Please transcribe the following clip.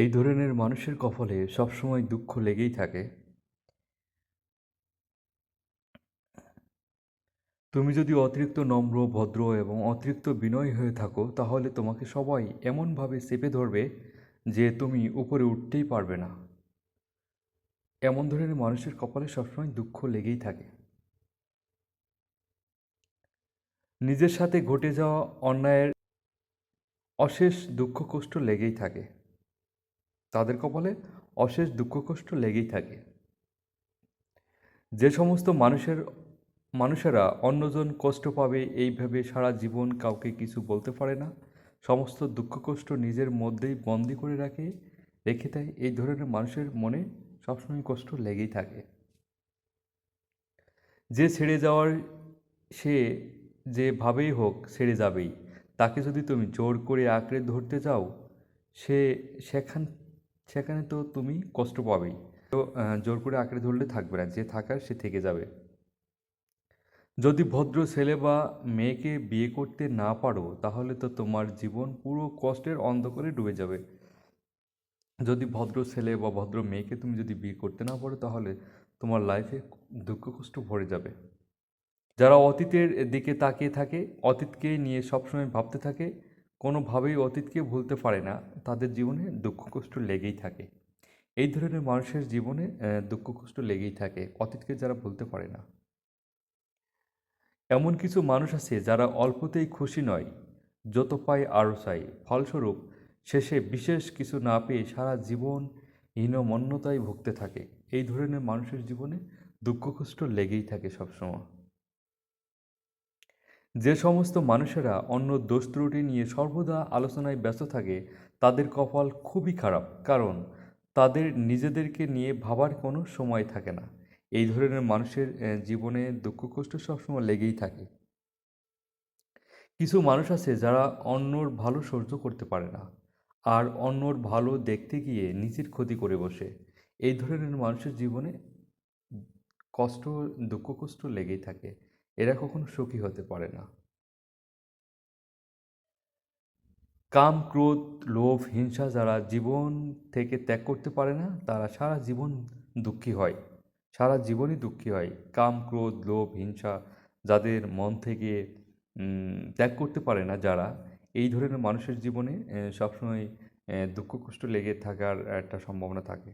এই ধরনের মানুষের কপালে সবসময় দুঃখ লেগেই থাকে। তুমি যদি অতিরিক্ত নম্র, ভদ্র এবং অতিরিক্ত বিনয়ী হয়ে থাকো, তাহলে তোমাকে সবাই এমনভাবে চেপে ধরবে যে তুমি উপরে উঠতেই পারবে না। এমন ধরনের মানুষের কপালে সবসময় দুঃখ লেগেই থাকে। নিজের সাথে ঘটে যাওয়া অন্যায়ের অশেষ দুঃখ কষ্ট লেগেই থাকে। তাদের কপালে অশেষ দুঃখ কষ্ট লেগেই থাকে। যে সমস্ত মানুষেরা অন্যজন কষ্ট পাবে এই ভেবে সারা জীবন কাউকে কিছু বলতে পারে না, সমস্ত দুঃখ কষ্ট নিজের মধ্যেই বন্দি করে রেখে দেয়, এই ধরনের মানুষের মনে সবসময় কষ্ট লেগেই থাকে। যে ছেড়ে যাওয়ার, সে যেভাবেই হোক ছেড়ে যাবেই। তাকে যদি তুমি জোর করে আঁকড়ে ধরতে যাও, সে সেখান সেখানে তো তুমি কষ্ট পাবেই। তো জোর করে আঁকড়ে ধরলে থাকবে না, যে থাকার সে থেকে যাবে। যদি ভদ্র ছেলে বা মেয়েকে বিয়ে করতে না পারো, তাহলে তো তোমার জীবন পুরো কষ্টের অন্ধকারে ডুবে যাবে। যদি ভদ্র ছেলে বা ভদ্র মেয়েকে তুমি যদি বিয়ে করতে না পারো, তাহলে তোমার লাইফে দুঃখ কষ্ট ভরে যাবে। যারা অতীতের দিকে তাকিয়ে থাকে, অতীতকে নিয়ে সবসময় ভাবতে থাকে, কোনোভাবেই অতীতকে ভুলতে পারে না, তাদের জীবনে দুঃখ কষ্ট লেগেই থাকে। এই ধরনের মানুষের জীবনে দুঃখ কষ্ট লেগেই থাকে, অতীতকে যারা ভুলতে পারে না। এমন কিছু মানুষ আছে যারা অল্পতেই খুশি নয়, যত পায় আরও চায়। ফলস্বরূপ শেষে বিশেষ কিছু না পেয়ে সারা জীবন হীনমন্যতায় ভুগতে থাকে। এই ধরনের মানুষের জীবনে দুঃখ কষ্ট লেগেই থাকে সবসময়। যে সমস্ত মানুষেরা অন্য দোষ ত্রুটি নিয়ে সর্বদা আলোচনায় ব্যস্ত থাকে, তাদের কপাল খুবই খারাপ, কারণ তাদের নিজেদেরকে নিয়ে ভাবার কোনো সময় থাকে না। এই ধরনের মানুষের জীবনে দুঃখ কষ্ট সবসময় লেগেই থাকে। কিছু মানুষ আছে যারা অন্যর ভালো সহ্য করতে পারে না, আর অন্যর ভালো দেখতে গিয়ে নিজের ক্ষতি করে বসে। এই ধরনের মানুষের জীবনে কষ্ট, দুঃখ কষ্ট লেগেই থাকে। এরা কখনো সুখী হতে পারে না। কাম, ক্রোধ, লোভ, হিংসা যারা জীবন থেকে ত্যাগ করতে পারে না, তারা সারা জীবন দুঃখী হয়। সারা জীবনই দুঃখী হয়। কাম, ক্রোধ, লোভ, হিংসা যাদের মন থেকে ত্যাগ করতে পারে না যারা, এই ধরনের মানুষের জীবনে সবসময় দুঃখ কষ্ট লেগে থাকার একটা সম্ভাবনা থাকে।